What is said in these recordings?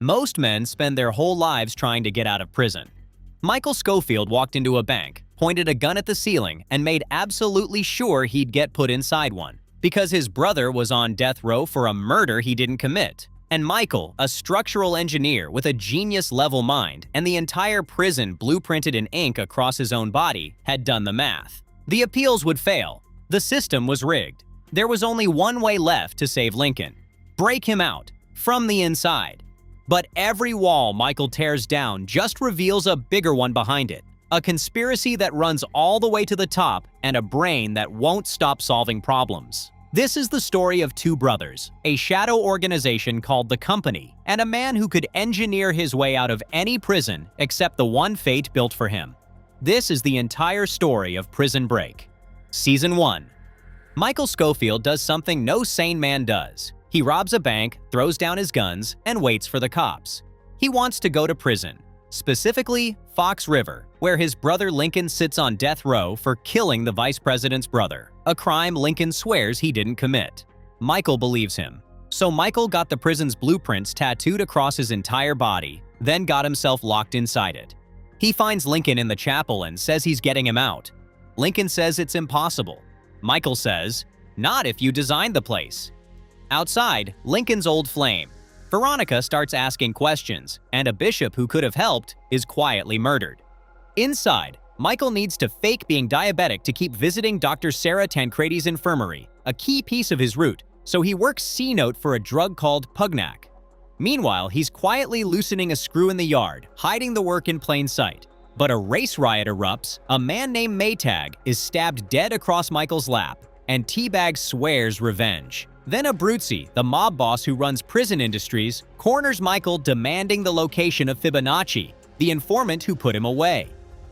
Most men spend their whole lives trying to get out of prison. Michael Scofield walked into a bank, pointed a gun at the ceiling, and made absolutely sure he'd get put inside one, because his brother was on death row for a murder he didn't commit. And Michael, a structural engineer with a genius-level mind and the entire prison blueprinted in ink across his own body, had done the math. The appeals would fail. The system was rigged. There was only one way left to save Lincoln: break him out, from the inside. But every wall Michael tears down just reveals a bigger one behind it. A conspiracy that runs all the way to the top, and a brain that won't stop solving problems. This is the story of two brothers, a shadow organization called the Company, and a man who could engineer his way out of any prison except the one fate built for him. This is the entire story of Prison Break. Season 1. Michael Scofield does something no sane man does. He robs a bank, throws down his guns, and waits for the cops. He wants to go to prison, specifically Fox River, where his brother Lincoln sits on death row for killing the vice president's brother, a crime Lincoln swears he didn't commit. Michael believes him. So Michael got the prison's blueprints tattooed across his entire body, then got himself locked inside it. He finds Lincoln in the chapel and says he's getting him out. Lincoln says it's impossible. Michael says, "Not if you designed the place." Outside, Lincoln's old flame, Veronica, starts asking questions, and a bishop who could have helped is quietly murdered. Inside, Michael needs to fake being diabetic to keep visiting Dr. Sarah Tancredi's infirmary, a key piece of his route, so he works C-note for a drug called Pugnac. Meanwhile, he's quietly loosening a screw in the yard, hiding the work in plain sight. But a race riot erupts, a man named Maytag is stabbed dead across Michael's lap, and Teabag swears revenge. Then Abruzzi, the mob boss who runs prison industries, corners Michael, demanding the location of Fibonacci, the informant who put him away.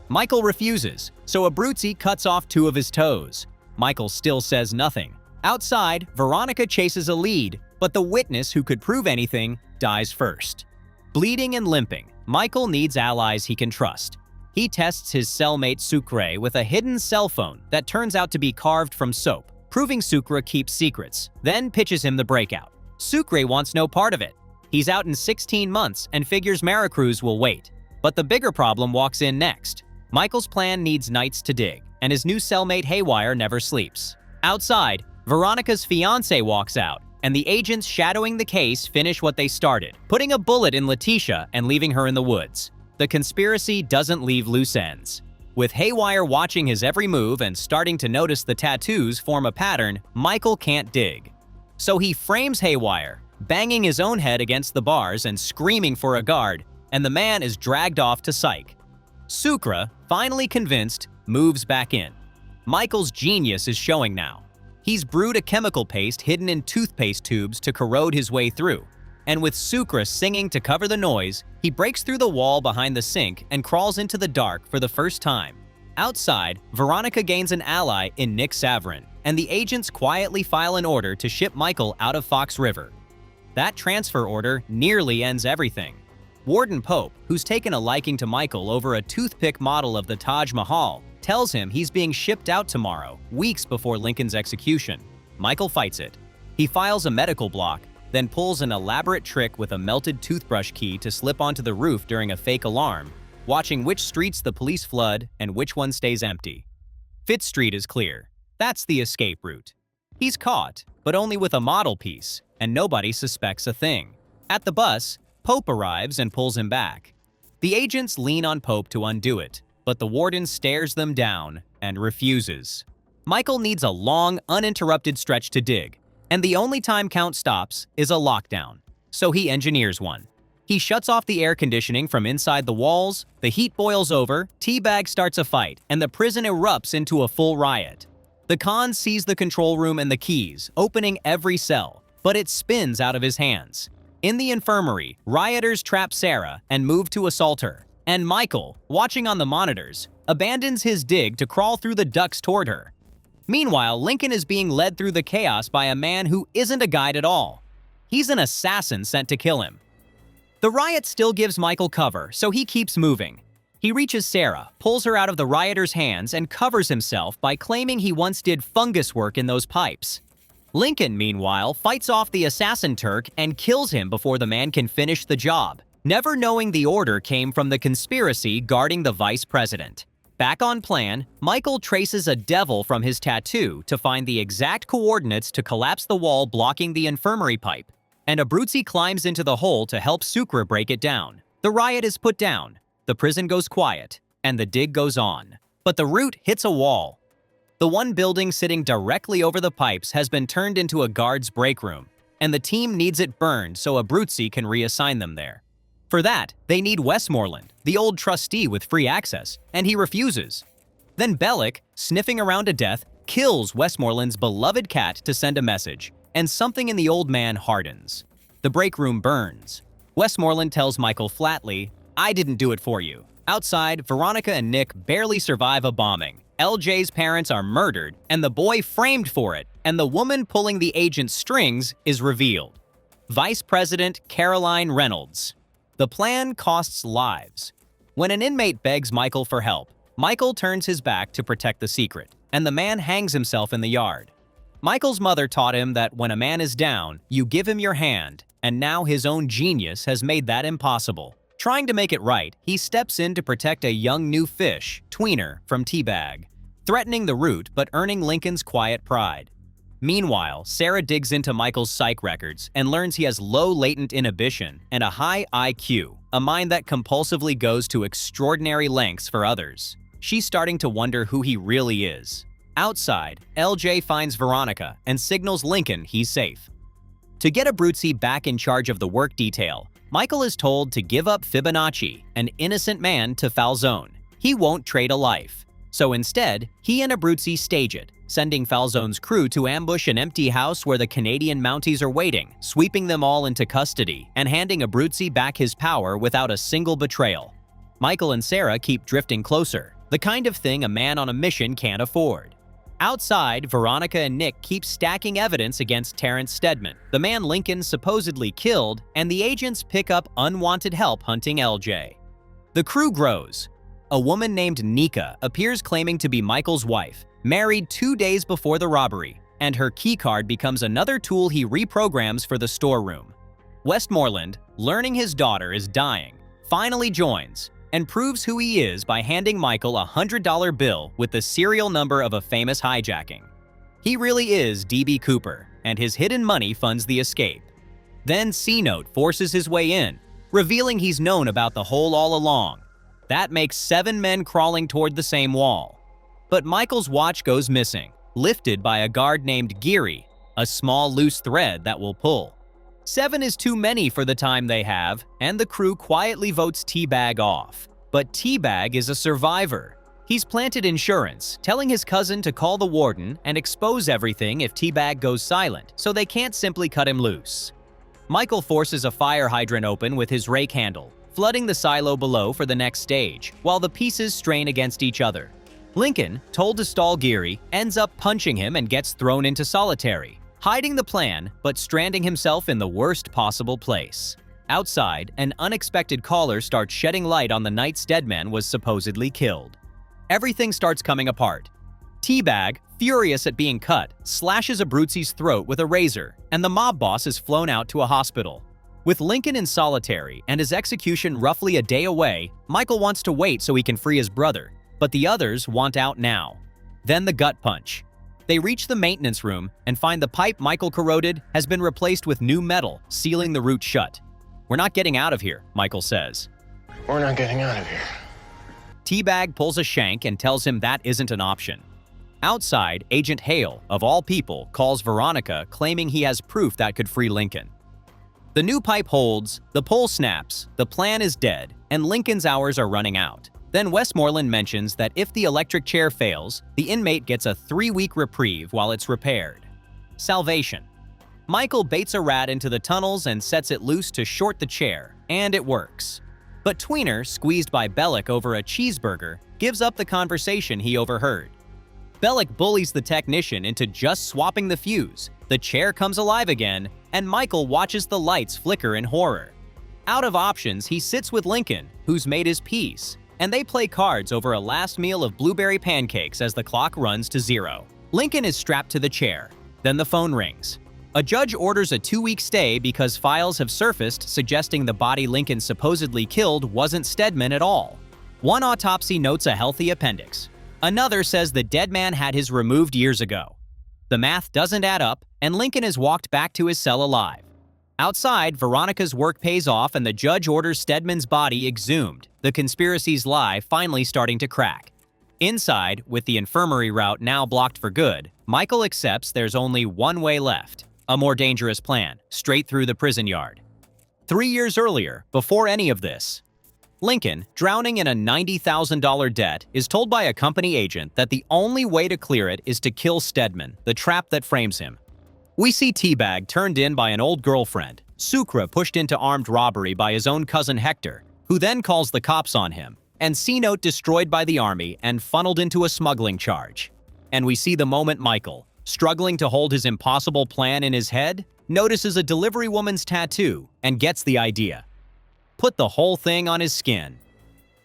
Michael refuses, so Abruzzi cuts off 2 of his toes. Michael still says nothing. Outside, Veronica chases a lead, but the witness who could prove anything dies first. Bleeding and limping, Michael needs allies he can trust. He tests his cellmate Sucre with a hidden cell phone that turns out to be carved from soap, proving Sucre keeps secrets, then pitches him the breakout. Sucre wants no part of it. He's out in 16 months and figures Maricruz will wait. But the bigger problem walks in next. Michael's plan needs nights to dig, and his new cellmate Haywire never sleeps. Outside, Veronica's fiancé walks out, and the agents shadowing the case finish what they started, putting a bullet in Letitia and leaving her in the woods. The conspiracy doesn't leave loose ends. With Haywire watching his every move and starting to notice the tattoos form a pattern, Michael can't dig. So he frames Haywire, banging his own head against the bars and screaming for a guard, and the man is dragged off to psych. Sucre, finally convinced, moves back in. Michael's genius is showing now. He's brewed a chemical paste hidden in toothpaste tubes to corrode his way through. And with Sucre singing to cover the noise, he breaks through the wall behind the sink and crawls into the dark for the first time. Outside, Veronica gains an ally in Nick Savrin, and the agents quietly file an order to ship Michael out of Fox River. That transfer order nearly ends everything. Warden Pope, who's taken a liking to Michael over a toothpick model of the Taj Mahal, tells him he's being shipped out tomorrow, weeks before Lincoln's execution. Michael fights it. He files a medical block, then pulls an elaborate trick with a melted toothbrush key to slip onto the roof during a fake alarm, watching which streets the police flood and which one stays empty. Fifth Street is clear. That's the escape route. He's caught, but only with a model piece, and nobody suspects a thing. At the bus, Pope arrives and pulls him back. The agents lean on Pope to undo it, but the warden stares them down and refuses. Michael needs a long, uninterrupted stretch to dig, and the only time count stops is a lockdown, so he engineers one. He shuts off the air conditioning from inside the walls, the heat boils over, Teabag starts a fight, and the prison erupts into a full riot. The Khan sees the control room and the keys, opening every cell, but it spins out of his hands. In the infirmary, rioters trap Sarah and move to assault her, and Michael, watching on the monitors, abandons his dig to crawl through the ducts toward her. Meanwhile, Lincoln is being led through the chaos by a man who isn't a guide at all. He's an assassin sent to kill him. The riot still gives Michael cover, so he keeps moving. He reaches Sarah, pulls her out of the rioters' hands, and covers himself by claiming he once did fungus work in those pipes. Lincoln, meanwhile, fights off the assassin Turk and kills him before the man can finish the job, never knowing the order came from the conspiracy guarding the vice president. Back on plan, Michael traces a devil from his tattoo to find the exact coordinates to collapse the wall blocking the infirmary pipe, and Abruzzi climbs into the hole to help Sucre break it down. The riot is put down, the prison goes quiet, and the dig goes on. But the root hits a wall. The one building sitting directly over the pipes has been turned into a guard's break room, and the team needs it burned so Abruzzi can reassign them there. For that, they need Westmoreland, the old trustee with free access, and he refuses. Then Bellick, sniffing around to death, kills Westmoreland's beloved cat to send a message, and something in the old man hardens. The break room burns. Westmoreland tells Michael flatly, "I didn't do it for you." Outside, Veronica and Nick barely survive a bombing. LJ's parents are murdered, and the boy framed for it, and the woman pulling the agent's strings is revealed. Vice President Caroline Reynolds. The plan costs lives. When an inmate begs Michael for help, Michael turns his back to protect the secret, and the man hangs himself in the yard. Michael's mother taught him that when a man is down, you give him your hand, and now his own genius has made that impossible. Trying to make it right, he steps in to protect a young new fish, Tweener, from Teabag, threatening the root but earning Lincoln's quiet pride. Meanwhile, Sarah digs into Michael's psych records and learns he has low latent inhibition and a high IQ, a mind that compulsively goes to extraordinary lengths for others. She's starting to wonder who he really is. Outside, LJ finds Veronica and signals Lincoln he's safe. To get Abruzzi back in charge of the work detail, Michael is told to give up Fibonacci, an innocent man, to Falzone. He won't trade a life. So instead, he and Abruzzi stage it, sending Falzone's crew to ambush an empty house where the Canadian Mounties are waiting, sweeping them all into custody and handing Abruzzi back his power without a single betrayal. Michael and Sarah keep drifting closer, the kind of thing a man on a mission can't afford. Outside, Veronica and Nick keep stacking evidence against Terrence Stedman, the man Lincoln supposedly killed, and the agents pick up unwanted help hunting LJ. The crew grows. A woman named Nika appears claiming to be Michael's wife, married 2 days before the robbery, and her keycard becomes another tool he reprograms for the storeroom. Westmoreland, learning his daughter is dying, finally joins, and proves who he is by handing Michael a $100 bill with the serial number of a famous hijacking. He really is D.B. Cooper, and his hidden money funds the escape. Then C-Note forces his way in, revealing he's known about the hole all along. That makes 7 men crawling toward the same wall. But Michael's watch goes missing, lifted by a guard named Geary, a small loose thread that will pull. 7 is too many for the time they have, and the crew quietly votes Teabag off. But Teabag is a survivor. He's planted insurance, telling his cousin to call the warden and expose everything if Teabag goes silent, so they can't simply cut him loose. Michael forces a fire hydrant open with his rake handle, flooding the silo below for the next stage, while the pieces strain against each other. Lincoln, told to stall Geary, ends up punching him and gets thrown into solitary, hiding the plan but stranding himself in the worst possible place. Outside, an unexpected caller starts shedding light on the night Stedman was supposedly killed. Everything starts coming apart. Teabag, furious at being cut, slashes Abruzzi's throat with a razor, and the mob boss is flown out to a hospital. With Lincoln in solitary and his execution roughly a day away, Michael wants to wait so he can free his brother, but the others want out now. Then the gut punch. They reach the maintenance room and find the pipe Michael corroded has been replaced with new metal, sealing the root shut. "We're not getting out of here," Michael says. We're not getting out of here. Teabag pulls a shank and tells him that isn't an option. Outside, Agent Hale, of all people, calls Veronica, claiming he has proof that could free Lincoln. The new pipe holds, the pole snaps, the plan is dead, and Lincoln's hours are running out. Then Westmoreland mentions that if the electric chair fails, the inmate gets a 3-week reprieve while it's repaired. Salvation. Michael baits a rat into the tunnels and sets it loose to short the chair, and it works. But Tweener, squeezed by Bellick over a cheeseburger, gives up the conversation he overheard. Bellick bullies the technician into just swapping the fuse, the chair comes alive again, and Michael watches the lights flicker in horror. Out of options, he sits with Lincoln, who's made his peace, and they play cards over a last meal of blueberry pancakes as the clock runs to 0. Lincoln is strapped to the chair. Then the phone rings. A judge orders a 2-week stay because files have surfaced suggesting the body Lincoln supposedly killed wasn't Stedman at all. One autopsy notes a healthy appendix. Another says the dead man had his removed years ago. The math doesn't add up, and Lincoln is walked back to his cell alive. Outside, Veronica's work pays off and the judge orders Stedman's body exhumed, the conspiracy's lie finally starting to crack. Inside, with the infirmary route now blocked for good, Michael accepts there's only one way left. A more dangerous plan, straight through the prison yard. 3 years earlier, before any of this, Lincoln, drowning in a $90,000 debt, is told by a company agent that the only way to clear it is to kill Stedman, the trap that frames him. We see Teabag turned in by an old girlfriend, Sucre pushed into armed robbery by his own cousin Hector, who then calls the cops on him, and C-Note destroyed by the army and funneled into a smuggling charge. And we see the moment Michael, struggling to hold his impossible plan in his head, notices a delivery woman's tattoo and gets the idea. Put the whole thing on his skin.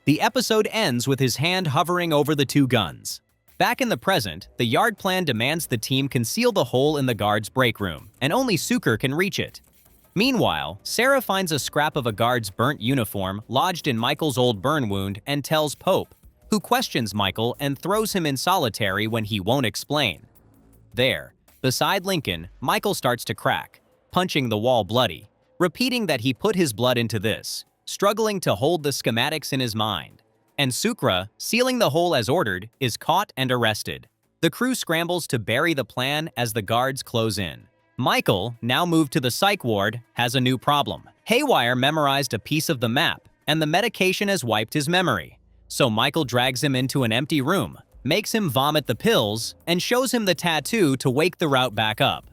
The episode ends with his hand hovering over the 2 guns. Back in the present, the yard plan demands the team conceal the hole in the guard's break room, and only Sucre can reach it. Meanwhile, Sarah finds a scrap of a guard's burnt uniform lodged in Michael's old burn wound and tells Pope, who questions Michael and throws him in solitary when he won't explain. There, beside Lincoln, Michael starts to crack, punching the wall bloody, repeating that he put his blood into this, struggling to hold the schematics in his mind. And Sucre, sealing the hole as ordered, is caught and arrested. The crew scrambles to bury the plan as the guards close in. Michael, now moved to the psych ward, has a new problem. Haywire memorized a piece of the map, and the medication has wiped his memory. So Michael drags him into an empty room, makes him vomit the pills, and shows him the tattoo to wake the route back up.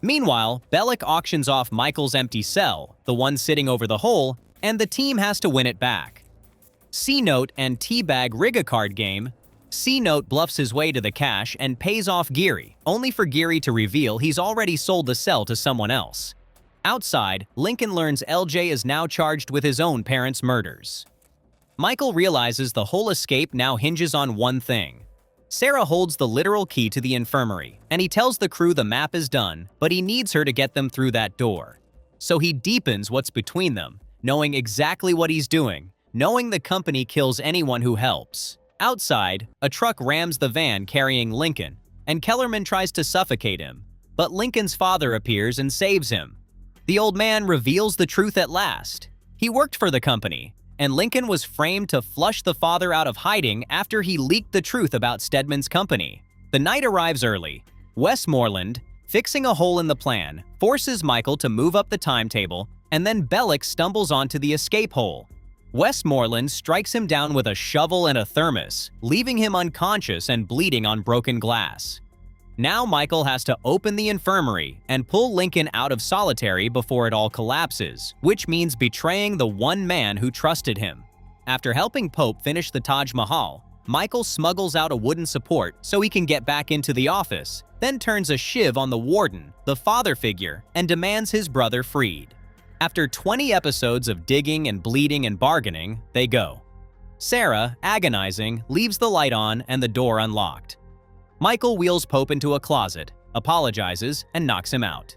Meanwhile, Bellick auctions off Michael's empty cell, the one sitting over the hole, and the team has to win it back. C-Note and Teabag rig a card game. C-Note bluffs his way to the cash and pays off Geary, only for Geary to reveal he's already sold the cell to someone else. Outside, Lincoln learns LJ is now charged with his own parents' murders. Michael realizes the whole escape now hinges on one thing. Sarah holds the literal key to the infirmary, and he tells the crew the map is done, but he needs her to get them through that door. So he deepens what's between them, knowing exactly what he's doing, knowing the company kills anyone who helps. Outside, a truck rams the van carrying Lincoln, and Kellerman tries to suffocate him, but Lincoln's father appears and saves him. The old man reveals the truth at last. He worked for the company, and Lincoln was framed to flush the father out of hiding after he leaked the truth about Stedman's company. The night arrives early. Westmoreland, fixing a hole in the plan, forces Michael to move up the timetable, and then Bellick stumbles onto the escape hole. Westmoreland strikes him down with a shovel and a thermos, leaving him unconscious and bleeding on broken glass. Now Michael has to open the infirmary and pull Lincoln out of solitary before it all collapses, which means betraying the one man who trusted him. After helping Pope finish the Taj Mahal, Michael smuggles out a wooden support so he can get back into the office, then turns a shiv on the warden, the father figure, and demands his brother freed. After 20 episodes of digging and bleeding and bargaining, they go. Sarah, agonizing, leaves the light on and the door unlocked. Michael wheels Pope into a closet, apologizes, and knocks him out.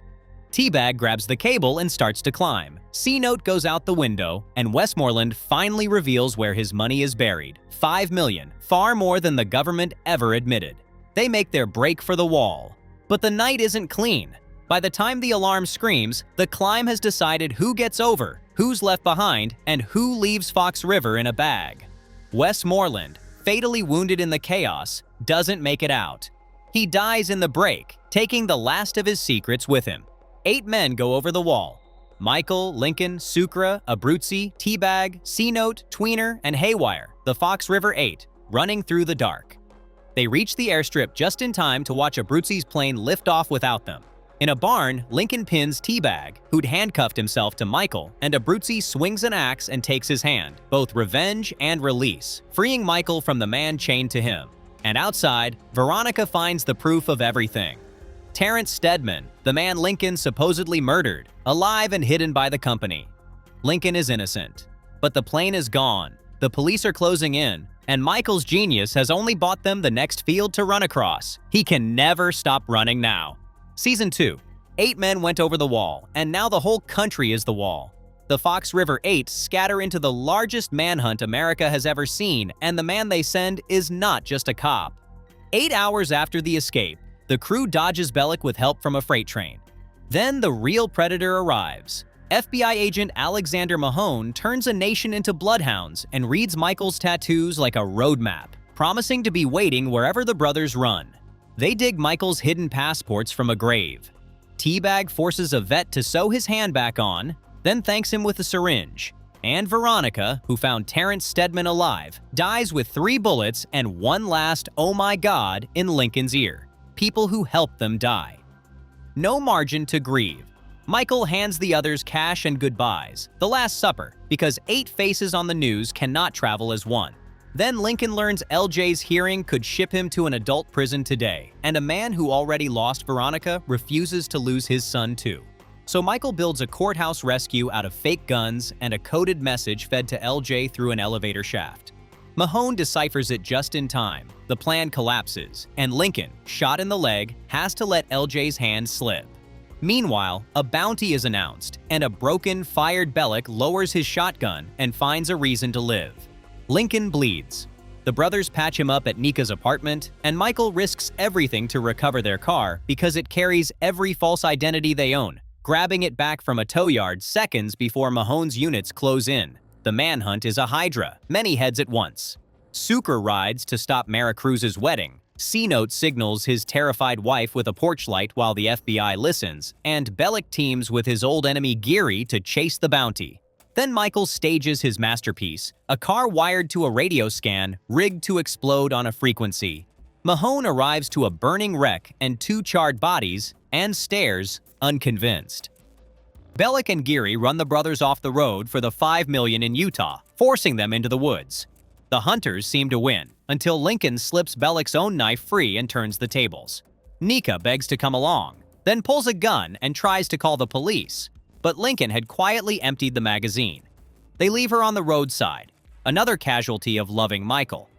Teabag grabs the cable and starts to climb. C-Note goes out the window, and Westmoreland finally reveals where his money is buried. $5 million, far more than the government ever admitted. They make their break for the wall. But the night isn't clean. By the time the alarm screams, the climb has decided who gets over, who's left behind, and who leaves Fox River in a bag. Westmoreland, fatally wounded in the chaos, doesn't make it out. He dies in the break, taking the last of his secrets with him. 8 men go over the wall. Michael, Lincoln, Sucre, Abruzzi, Teabag, C-Note, Tweener, and Haywire, the Fox River 8, running through the dark. They reach the airstrip just in time to watch Abruzzi's plane lift off without them. In a barn, Lincoln pins Teabag, who'd handcuffed himself to Michael, and Abruzzi swings an axe and takes his hand, both revenge and release, freeing Michael from the man chained to him. And outside, Veronica finds the proof of everything. Terrence Stedman, the man Lincoln supposedly murdered, alive and hidden by the company. Lincoln is innocent. But the plane is gone, the police are closing in, and Michael's genius has only bought them the next field to run across. He can never stop running now. Season 2. 8 men went over the wall, and now the whole country is the wall. The Fox River 8 scatter into the largest manhunt America has ever seen, and the man they send is not just a cop. 8 hours after the escape, the crew dodges Bellick with help from a freight train. Then the real predator arrives. FBI agent Alexander Mahone turns a nation into bloodhounds and reads Michael's tattoos like a roadmap, promising to be waiting wherever the brothers run. They dig Michael's hidden passports from a grave. Teabag forces a vet to sew his hand back on, then thanks him with a syringe. And Veronica, who found Terrence Steadman alive, dies with 3 bullets and one last "oh my god" in Lincoln's ear. People who helped them die. No margin to grieve. Michael hands the others cash and goodbyes, the Last Supper, because 8 faces on the news cannot travel as one. Then Lincoln learns LJ's hearing could ship him to an adult prison today, and a man who already lost Veronica refuses to lose his son too. So Michael builds a courthouse rescue out of fake guns and a coded message fed to LJ through an elevator shaft. Mahone deciphers it just in time. The plan collapses, and Lincoln, shot in the leg, has to let LJ's hand slip. Meanwhile, a bounty is announced, and a broken, fired Bellick lowers his shotgun and finds a reason to live. Lincoln bleeds. The brothers patch him up at Nika's apartment, and Michael risks everything to recover their car because it carries every false identity they own, grabbing it back from a tow yard seconds before Mahone's units close in. The manhunt is a hydra, many heads at once. Sucre rides to stop Mara Cruz's wedding. C-Note signals his terrified wife with a porch light while the FBI listens, and Bellick teams with his old enemy Geary to chase the bounty. Then Michael stages his masterpiece, a car wired to a radio scan, rigged to explode on a frequency. Mahone arrives to a burning wreck and 2 charred bodies, and stares, unconvinced. Bellick and Geary run the brothers off the road for the $5 million in Utah, forcing them into the woods. The hunters seem to win, until Lincoln slips Bellick's own knife free and turns the tables. Nika begs to come along, then pulls a gun and tries to call the police, but Lincoln had quietly emptied the magazine. They leave her on the roadside, another casualty of loving Michael.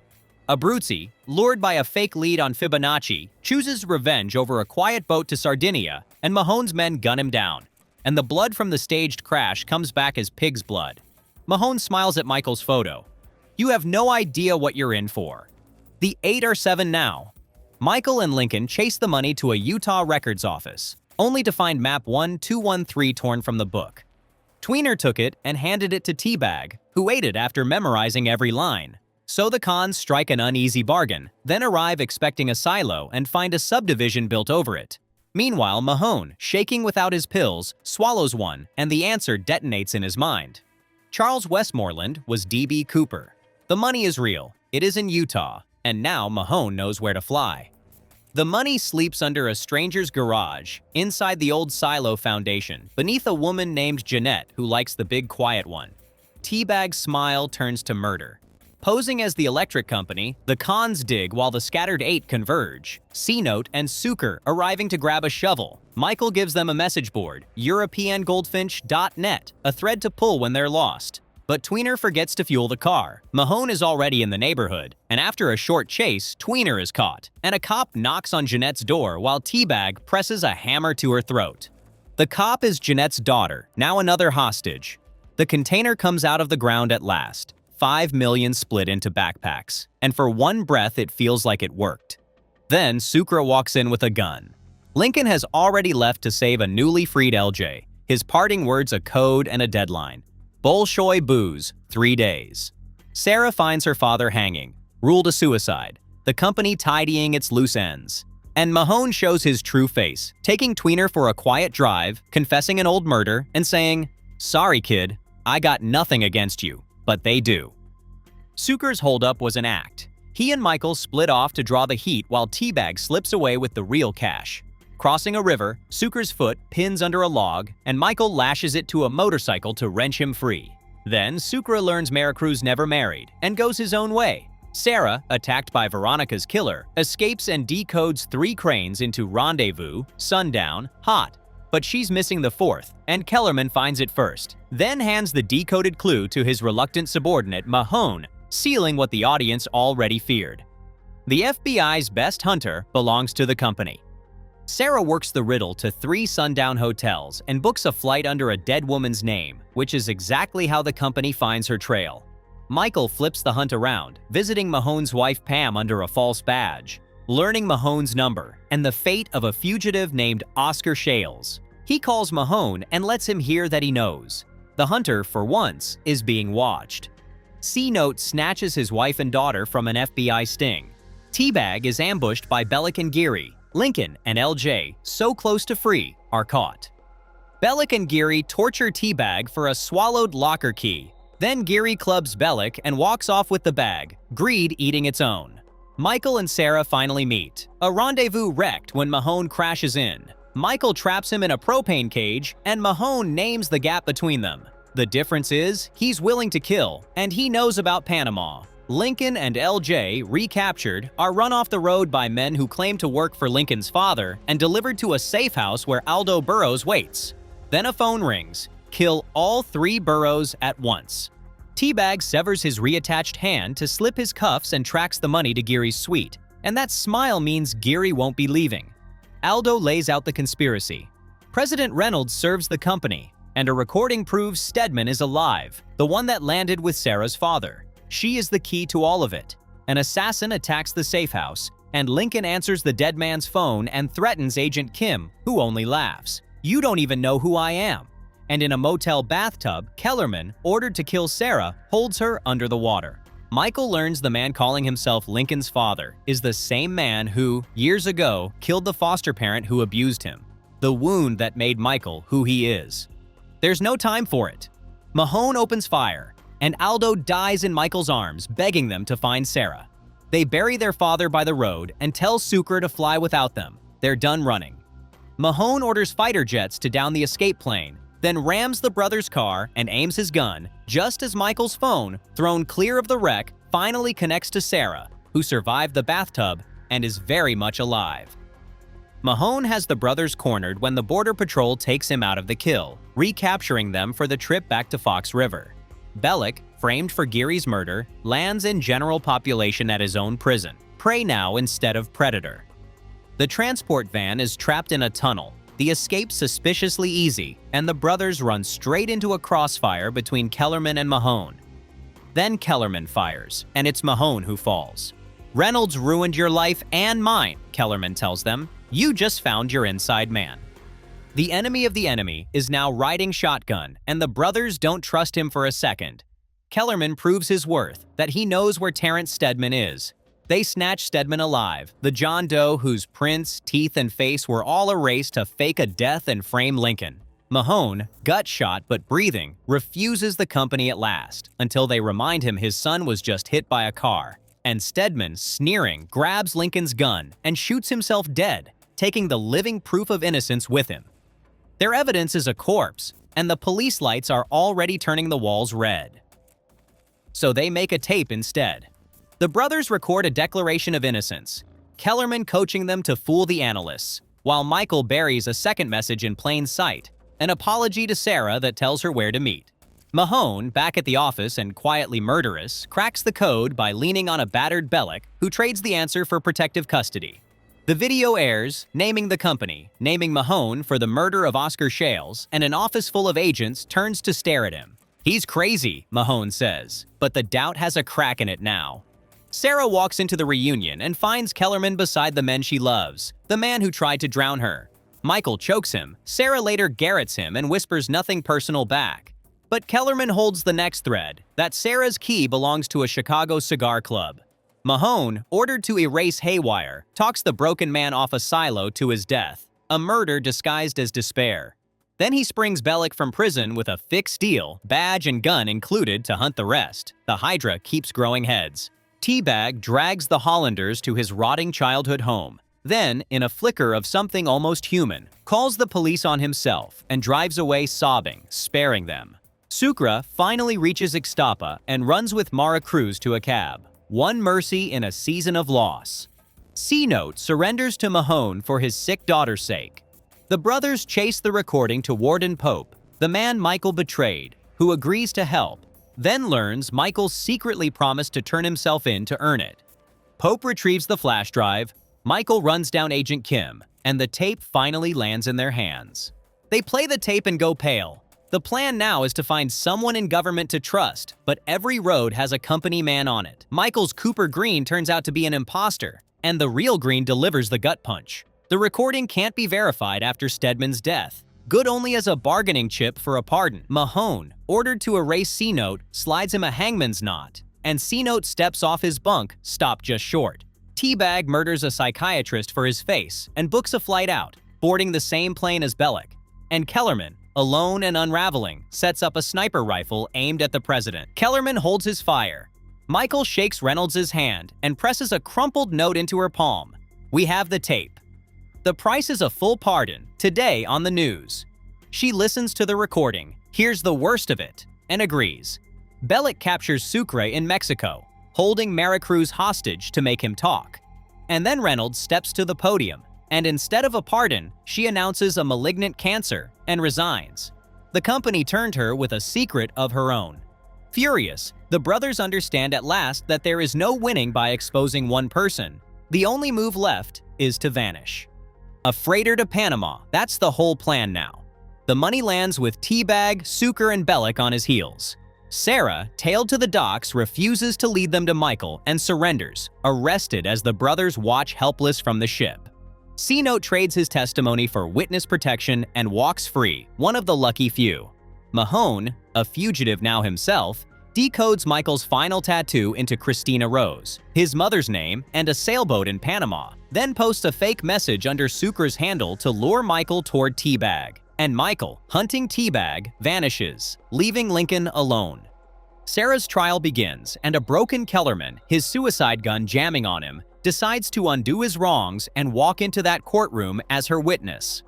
Abruzzi, lured by a fake lead on Fibonacci, chooses revenge over a quiet boat to Sardinia, and Mahone's men gun him down, and the blood from the staged crash comes back as pig's blood. Mahone smiles at Michael's photo. You have no idea what you're in for. The 8 are 7 now. Michael and Lincoln chase the money to a Utah records office, only to find map 1213 torn from the book. Tweener took it and handed it to Teabag, who ate it after memorizing every line. So the cons strike an uneasy bargain, then arrive expecting a silo and find a subdivision built over it. Meanwhile, Mahone, shaking without his pills, swallows one, and the answer detonates in his mind. Charles Westmoreland was D.B. Cooper. The money is real, it is in Utah, and now Mahone knows where to fly. The money sleeps under a stranger's garage, inside the old silo foundation, beneath a woman named Jeanette who likes the big quiet one. Teabag's smile turns to murder. Posing as the electric company, the cons dig while the scattered 8 converge. C-Note and Sucre arriving to grab a shovel. Michael gives them a message board, EuropeanGoldfinch.net, a thread to pull when they're lost. But Tweener forgets to fuel the car. Mahone is already in the neighborhood, and after a short chase, Tweener is caught, and a cop knocks on Jeanette's door while Teabag presses a hammer to her throat. The cop is Jeanette's daughter, now another hostage. The container comes out of the ground at last. 5 million split into backpacks, and for one breath it feels like it worked. Then Sucre walks in with a gun. Lincoln has already left to save a newly freed LJ, his parting words a code and a deadline. Bolshoi booze, 3 days. Sarah finds her father hanging, ruled a suicide, the company tidying its loose ends. And Mahone shows his true face, taking Tweener for a quiet drive, confessing an old murder, and saying, "Sorry kid, I got nothing against you, but they do." Sucre's holdup was an act. He and Michael split off to draw the heat while Teabag slips away with the real cash. Crossing a river, Sucre's foot pins under a log, and Michael lashes it to a motorcycle to wrench him free. Then Sucre learns Maricruz never married and goes his own way. Sarah, attacked by Veronica's killer, escapes and decodes 3 cranes into Rendezvous, Sundown, Hot. But she's missing the 4th, and Kellerman finds it first, then hands the decoded clue to his reluctant subordinate Mahone, sealing what the audience already feared. The FBI's best hunter belongs to the company. Sarah works the riddle to 3 sundown hotels and books a flight under a dead woman's name, which is exactly how the company finds her trail. Michael flips the hunt around, visiting Mahone's wife Pam under a false badge, learning Mahone's number and the fate of a fugitive named Oscar Shales. He calls Mahone and lets him hear that he knows. The hunter, for once, is being watched. C-Note snatches his wife and daughter from an FBI sting. Teabag is ambushed by Bellick and Geary. Lincoln and LJ, so close to free, are caught. Bellick and Geary torture Teabag for a swallowed locker key. Then Geary clubs Bellick and walks off with the bag, greed eating its own. Michael and Sarah finally meet. A rendezvous wrecked when Mahone crashes in. Michael traps him in a propane cage, and Mahone names the gap between them. The difference is, he's willing to kill, and he knows about Panama. Lincoln and LJ, recaptured, are run off the road by men who claim to work for Lincoln's father and delivered to a safe house where Aldo Burrows waits. Then a phone rings. Kill all 3 Burrows at once. Teabag severs his reattached hand to slip his cuffs and tracks the money to Geary's suite, and that smile means Geary won't be leaving. Aldo lays out the conspiracy. President Reynolds serves the company, and a recording proves Stedman is alive, the one that landed with Sarah's father. She is the key to all of it. An assassin attacks the safe house, and Lincoln answers the dead man's phone and threatens Agent Kim, who only laughs. "You don't even know who I am." And in a motel bathtub, Kellerman, ordered to kill Sarah, holds her under the water. Michael learns the man calling himself Lincoln's father is the same man who, years ago, killed the foster parent who abused him. The wound that made Michael who he is. There's no time for it. Mahone opens fire, and Aldo dies in Michael's arms, begging them to find Sarah. They bury their father by the road and tell Sucre to fly without them. They're done running. Mahone orders fighter jets to down the escape plane, then rams the brothers' car and aims his gun, just as Michael's phone, thrown clear of the wreck, finally connects to Sarah, who survived the bathtub and is very much alive. Mahone has the brothers cornered when the Border Patrol takes him out of the kill, recapturing them for the trip back to Fox River. Bellick, framed for Geary's murder, lands in general population at his own prison, prey now instead of predator. The transport van is trapped in a tunnel, the escape suspiciously easy, and the brothers run straight into a crossfire between Kellerman and Mahone. Then Kellerman fires, and it's Mahone who falls. "Reynolds ruined your life and mine," Kellerman tells them. "You just found your inside man." The enemy of the enemy is now riding shotgun, and the brothers don't trust him for a second. Kellerman proves his worth, that he knows where Terrence Stedman is. They snatch Stedman alive, the John Doe whose prints, teeth, and face were all erased to fake a death and frame Lincoln. Mahone, gut shot but breathing, refuses the company at last, until they remind him his son was just hit by a car. And Stedman, sneering, grabs Lincoln's gun and shoots himself dead, taking the living proof of innocence with him. Their evidence is a corpse, and the police lights are already turning the walls red. So they make a tape instead. The brothers record a declaration of innocence, Kellerman coaching them to fool the analysts, while Michael buries a second message in plain sight, an apology to Sarah that tells her where to meet. Mahone, back at the office and quietly murderous, cracks the code by leaning on a battered Bellick, who trades the answer for protective custody. The video airs, naming the company, naming Mahone for the murder of Oscar Shales, and an office full of agents turns to stare at him. "He's crazy," Mahone says, but the doubt has a crack in it now. Sarah walks into the reunion and finds Kellerman beside the men she loves, the man who tried to drown her. Michael chokes him, Sarah later garrots him and whispers nothing personal back. But Kellerman holds the next thread, that Sarah's key belongs to a Chicago cigar club. Mahone, ordered to erase Haywire, talks the broken man off a silo to his death, a murder disguised as despair. Then he springs Bellick from prison with a fixed deal, badge and gun included to hunt the rest. The Hydra keeps growing heads. Teabag drags the Hollanders to his rotting childhood home. Then, in a flicker of something almost human, calls the police on himself and drives away sobbing, sparing them. Sucre finally reaches Ixtapa and runs with Mara Cruz to a cab. One mercy in a season of loss. C-Note surrenders to Mahone for his sick daughter's sake. The brothers chase the recording to Warden Pope, the man Michael betrayed, who agrees to help, then learns Michael secretly promised to turn himself in to earn it. Pope retrieves the flash drive. Michael runs down Agent Kim, and the tape finally lands in their hands. They play the tape and go pale. The plan now is to find someone in government to trust, but every road has a company man on it. Michael's Cooper Green turns out to be an imposter, and the real Green delivers the gut punch. The recording can't be verified after Stedman's death. Good only as a bargaining chip for a pardon. Mahone, ordered to erase C-Note, slides him a hangman's knot, and C-Note steps off his bunk, stopped just short. Teabag murders a psychiatrist for his face and books a flight out, boarding the same plane as Bellick. And Kellerman, alone and unraveling, sets up a sniper rifle aimed at the president. Kellerman holds his fire. Michael shakes Reynolds' hand and presses a crumpled note into her palm. We have the tape. The price is a full pardon, today on the news. She listens to the recording, hears the worst of it, and agrees. Bellick captures Sucre in Mexico, holding Maricruz hostage to make him talk. And then Reynolds steps to the podium, and instead of a pardon, she announces a malignant cancer and resigns. The company turned her with a secret of her own. Furious, the brothers understand at last that there is no winning by exposing one person. The only move left is to vanish. A freighter to Panama, that's the whole plan now. The money lands with Teabag, Sucre, and Bellick on his heels. Sarah, tailed to the docks, refuses to lead them to Michael and surrenders, arrested as the brothers watch helpless from the ship. C-Note trades his testimony for witness protection and walks free, one of the lucky few. Mahone, a fugitive now himself, decodes Michael's final tattoo into Christina Rose, his mother's name, and a sailboat in Panama, then posts a fake message under Sucre's handle to lure Michael toward Teabag. And Michael, hunting Teabag, vanishes, leaving Lincoln alone. Sarah's trial begins, and a broken Kellerman, his suicide gun jamming on him, decides to undo his wrongs and walk into that courtroom as her witness.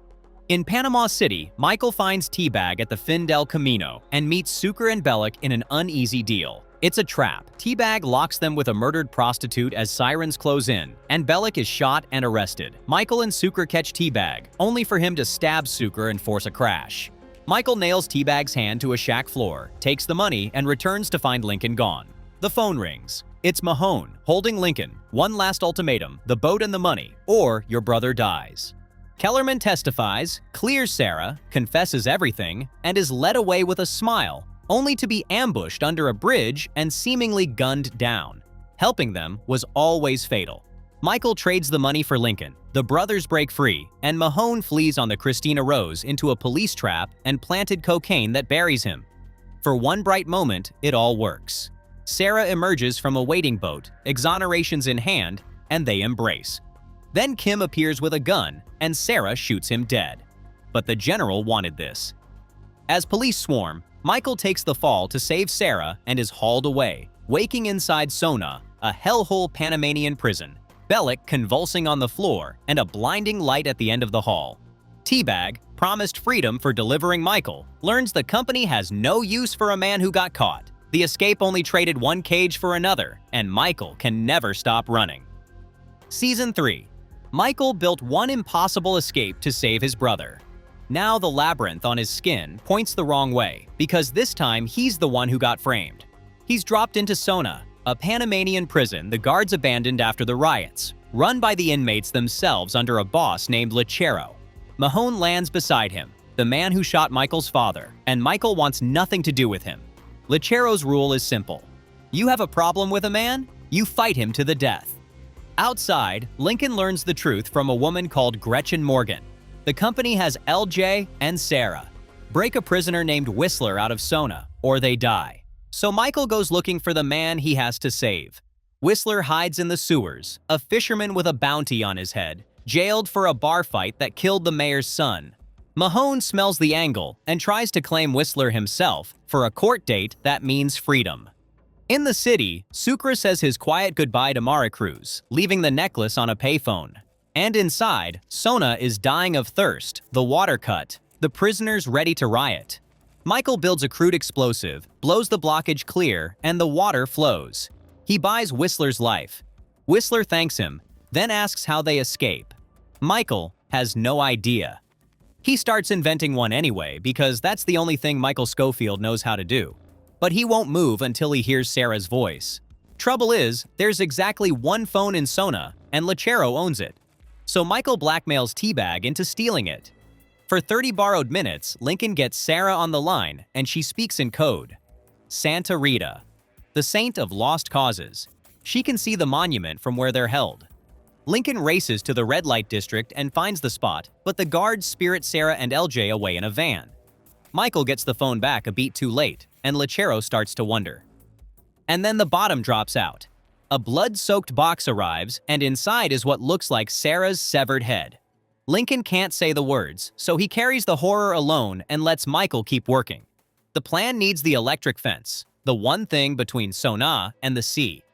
In Panama City, Michael finds Teabag at the Fin del Camino and meets Sucre and Bellick in an uneasy deal. It's a trap. Teabag locks them with a murdered prostitute as sirens close in, and Bellick is shot and arrested. Michael and Sucre catch Teabag, only for him to stab Sucre and force a crash. Michael nails Teabag's hand to a shack floor, takes the money, and returns to find Lincoln gone. The phone rings. It's Mahone, holding Lincoln. One last ultimatum, the boat and the money, or your brother dies. Kellerman testifies, clears Sarah, confesses everything, and is led away with a smile, only to be ambushed under a bridge and seemingly gunned down. Helping them was always fatal. Michael trades the money for Lincoln, the brothers break free, and Mahone flees on the Christina Rose into a police trap and planted cocaine that buries him. For one bright moment, it all works. Sarah emerges from a waiting boat, exonerations in hand, and they embrace. Then Kim appears with a gun, and Sarah shoots him dead. But the general wanted this. As police swarm, Michael takes the fall to save Sarah and is hauled away, waking inside Sona, a hellhole Panamanian prison, Bellick convulsing on the floor, and a blinding light at the end of the hall. Teabag, promised freedom for delivering Michael, learns the company has no use for a man who got caught. The escape only traded one cage for another, and Michael can never stop running. Season 3. Michael built one impossible escape to save his brother. Now the labyrinth on his skin points the wrong way, because this time he's the one who got framed. He's dropped into Sona, a Panamanian prison the guards abandoned after the riots, run by the inmates themselves under a boss named Lechero. Mahone lands beside him, the man who shot Michael's father, and Michael wants nothing to do with him. Lechero's rule is simple. You have a problem with a man? You fight him to the death. Outside, Lincoln learns the truth from a woman called Gretchen Morgan. The company has LJ and Sarah. Break a prisoner named Whistler out of Sona, or they die. So Michael goes looking for the man he has to save. Whistler hides in the sewers, a fisherman with a bounty on his head, jailed for a bar fight that killed the mayor's son. Mahone smells the angle and tries to claim Whistler himself for a court date that means freedom. In the city, Sucre says his quiet goodbye to Maricruz, leaving the necklace on a payphone. And inside, Sona is dying of thirst, the water cut, the prisoners ready to riot. Michael builds a crude explosive, blows the blockage clear, and the water flows. He buys Whistler's life. Whistler thanks him, then asks how they escape. Michael has no idea. He starts inventing one anyway, because that's the only thing Michael Scofield knows how to do. But he won't move until he hears Sarah's voice. Trouble is, there's exactly one phone in Sona, and Lechero owns it. So Michael blackmails Teabag into stealing it. For 30 borrowed minutes, Lincoln gets Sarah on the line, and she speaks in code. Santa Rita, the saint of lost causes. She can see the monument from where they're held. Lincoln races to the red light district and finds the spot, but the guards spirit Sarah and LJ away in a van. Michael gets the phone back a beat too late, and Lechero starts to wonder. And then the bottom drops out. A blood-soaked box arrives, and inside is what looks like Sarah's severed head. Lincoln can't say the words, so he carries the horror alone and lets Michael keep working. The plan needs the electric fence, the one thing between Sona and the sea.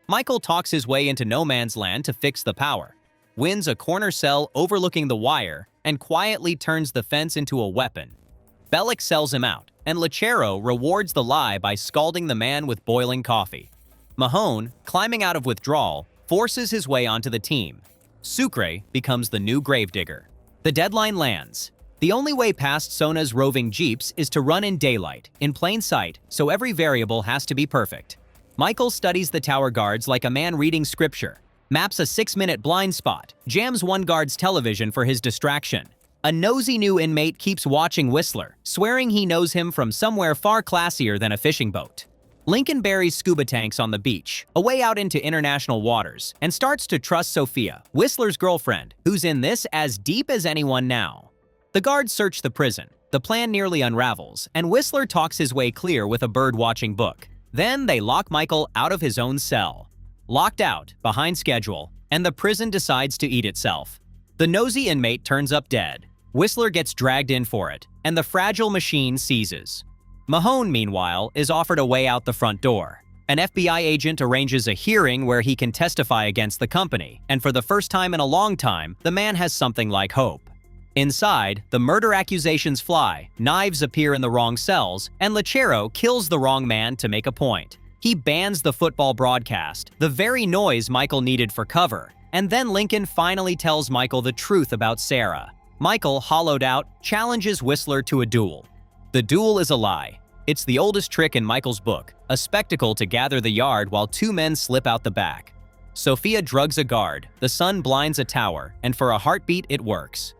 Michael talks his way into no man's land to fix the power, wins a corner cell overlooking the wire, and quietly turns the fence into a weapon. Bellick sells him out, and Lechero rewards the lie by scalding the man with boiling coffee. Mahone, climbing out of withdrawal, forces his way onto the team. Sucre becomes the new gravedigger. The deadline lands. The only way past Sona's roving jeeps is to run in daylight, in plain sight, so every variable has to be perfect. Michael studies the tower guards like a man reading scripture, maps a 6-minute blind spot, jams one guard's television for his distraction. A nosy new inmate keeps watching Whistler, swearing he knows him from somewhere far classier than a fishing boat. Lincoln buries scuba tanks on the beach, away out into international waters, and starts to trust Sophia, Whistler's girlfriend, who's in this as deep as anyone now. The guards search the prison. The plan nearly unravels, and Whistler talks his way clear with a bird-watching book. Then they lock Michael out of his own cell. Locked out, behind schedule, and the prison decides to eat itself. The nosy inmate turns up dead. Whistler gets dragged in for it, and the fragile machine seizes. Mahone, meanwhile, is offered a way out the front door. An FBI agent arranges a hearing where he can testify against the company, and for the first time in a long time, the man has something like hope. Inside, the murder accusations fly, knives appear in the wrong cells, and Lechero kills the wrong man to make a point. He bans the football broadcast, the very noise Michael needed for cover, and then Lincoln finally tells Michael the truth about Sarah. Michael, hollowed out, challenges Whistler to a duel. The duel is a lie. It's the oldest trick in Michael's book, a spectacle to gather the yard while two men slip out the back. Sophia drugs a guard, the sun blinds a tower, and for a heartbeat it works.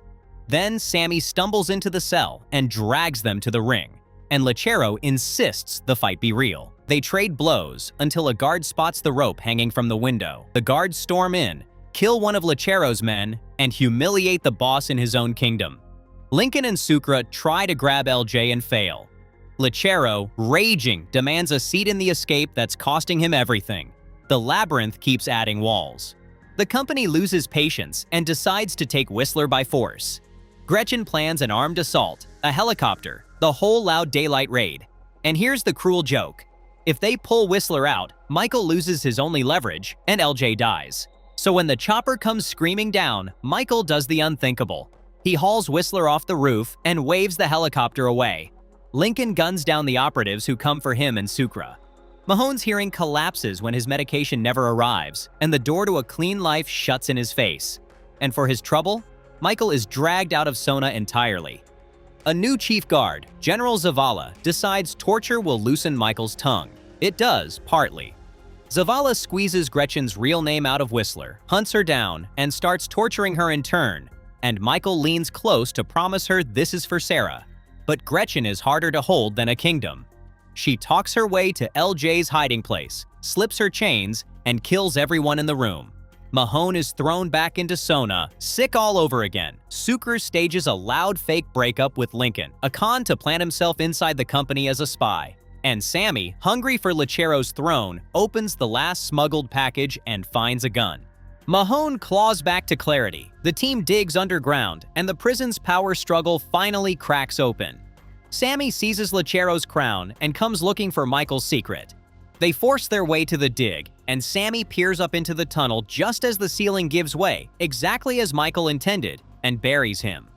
Then Sammy stumbles into the cell and drags them to the ring, and Lechero insists the fight be real. They trade blows until a guard spots the rope hanging from the window. The guards storm in, kill one of Lechero's men, and humiliate the boss in his own kingdom. Lincoln and Sucre try to grab LJ and fail. Lechero, raging, demands a seat in the escape that's costing him everything. The labyrinth keeps adding walls. The company loses patience and decides to take Whistler by force. Gretchen plans an armed assault, a helicopter, the whole loud daylight raid. And here's the cruel joke. If they pull Whistler out, Michael loses his only leverage, and LJ dies. So when the chopper comes screaming down, Michael does the unthinkable. He hauls Whistler off the roof and waves the helicopter away. Lincoln guns down the operatives who come for him and Sucre. Mahone's hearing collapses when his medication never arrives, and the door to a clean life shuts in his face. And for his trouble, Michael is dragged out of Sona entirely. A new chief guard, General Zavala, decides torture will loosen Michael's tongue. It does, partly. Zavala squeezes Gretchen's real name out of Whistler, hunts her down, and starts torturing her in turn, and Michael leans close to promise her this is for Sarah. But Gretchen is harder to hold than a kingdom. She talks her way to LJ's hiding place, slips her chains, and kills everyone in the room. Mahone is thrown back into Sona, sick all over again. Sucre stages a loud fake breakup with Lincoln, a con to plant himself inside the company as a spy. And Sammy, hungry for Lechero's throne, opens the last smuggled package and finds a gun. Mahone claws back to clarity. The team digs underground, and the prison's power struggle finally cracks open. Sammy seizes Lechero's crown and comes looking for Michael's secret. They force their way to the dig, and Sammy peers up into the tunnel just as the ceiling gives way, exactly as Michael intended, and buries him.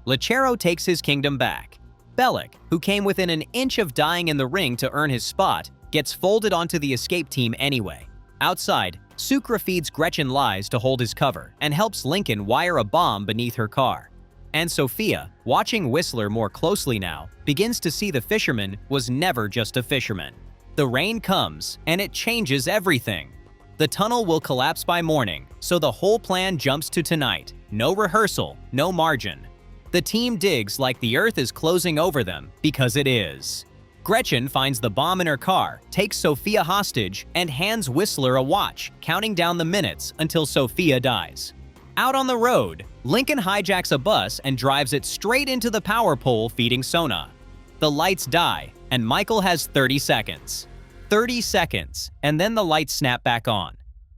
Lechero takes his kingdom back. Bellick, who came within an inch of dying in the ring to earn his spot, gets folded onto the escape team anyway. Outside, Sucre feeds Gretchen lies to hold his cover and helps Lincoln wire a bomb beneath her car. And Sophia, watching Whistler more closely now, begins to see the fisherman was never just a fisherman. The rain comes, and it changes everything. The tunnel will collapse by morning, so the whole plan jumps to tonight. no rehearsal, no margin. The team digs like the earth is closing over them, because it is. Gretchen finds the bomb in her car, takes Sophia hostage, and hands Whistler a watch, counting down the minutes until Sophia dies. Out on the road, Lincoln hijacks a bus and drives it straight into the power pole feeding Sona. The lights die, and Michael has 30 seconds. 30 seconds, and then the lights snap back on.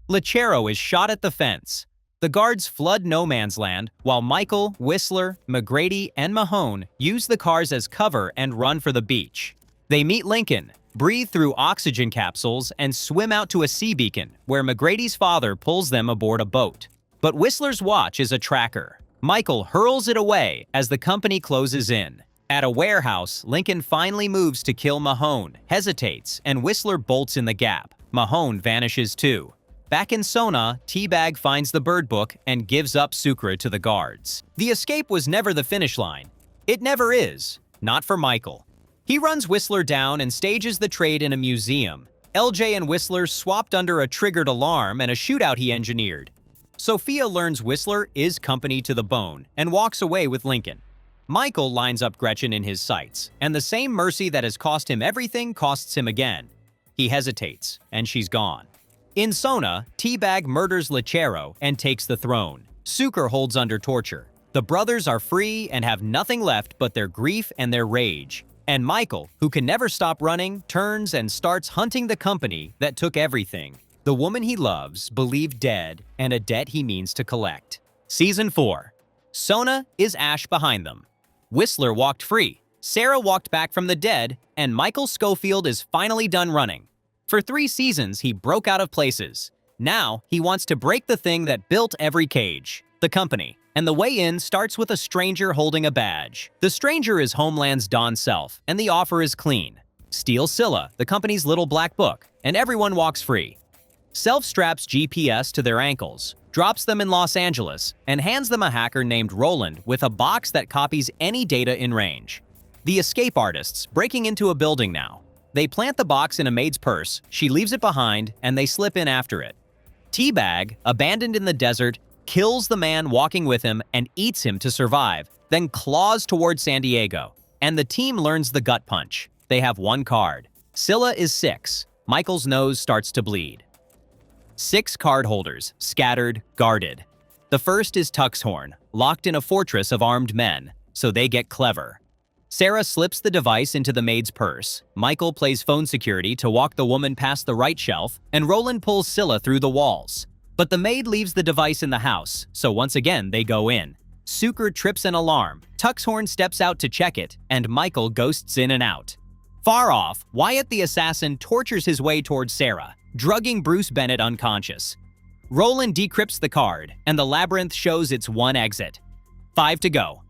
Lechero is shot at the fence. The guards flood no man's land, while Michael, Whistler, McGrady, and Mahone use the cars as cover and run for the beach. They meet Lincoln, breathe through oxygen capsules, and swim out to a sea beacon, where McGrady's father pulls them aboard a boat. But Whistler's watch is a tracker. Michael hurls it away as the company closes in. At a warehouse, Lincoln finally moves to kill Mahone, hesitates, and Whistler bolts in the gap. Mahone vanishes too. Back in Sona, Teabag finds the bird book and gives up Sucre to the guards. The escape was never the finish line. It never is. Not for Michael. He runs Whistler down and stages the trade in a museum. LJ and Whistler swapped under a triggered alarm and a shootout he engineered. Sophia learns Whistler is company to the bone and walks away with Lincoln. Michael lines up Gretchen in his sights, and the same mercy that has cost him everything costs him again. He hesitates, and she's gone. In Sona, Teabag murders Lechero and takes the throne. Sucre holds under torture. The brothers are free and have nothing left but their grief and their rage. And Michael, who can never stop running, turns and starts hunting the company that took everything. The woman he loves, believed dead, and a debt he means to collect. Season 4. Sona is ash behind them. Whistler walked free, Sarah walked back from the dead, and Michael Scofield is finally done running. For 3 seasons, he broke out of places. Now, he wants to break the thing that built every cage, the company. And the way in starts with a stranger holding a badge. The stranger is Homeland's Don Self, and the offer is clean. Steal Scylla, the company's little black book, and everyone walks free. Self straps GPS to their ankles, drops them in Los Angeles, and hands them a hacker named Roland with a box that copies any data in range. The escape artists, breaking into a building now. They plant the box in a maid's purse, she leaves it behind, and they slip in after it. Teabag, abandoned in the desert, kills the man walking with him and eats him to survive, then claws toward San Diego. And the team learns the gut punch. They have 1 card. Scylla is 6. Michael's nose starts to bleed. 6 card holders, scattered, guarded. The first is Tuxhorn, locked in a fortress of armed men, so they get clever. Sarah slips the device into the maid's purse. Michael plays phone security to walk the woman past the right shelf, and Roland pulls Scylla through the walls. But the maid leaves the device in the house, so once again they go in. Sucre trips an alarm, Tuxhorn steps out to check it, and Michael ghosts in and out. Far off, Wyatt the assassin tortures his way towards Sarah, drugging Bruce Bennett unconscious. Roland decrypts the card, and the labyrinth shows its 1 exit. 5 to go.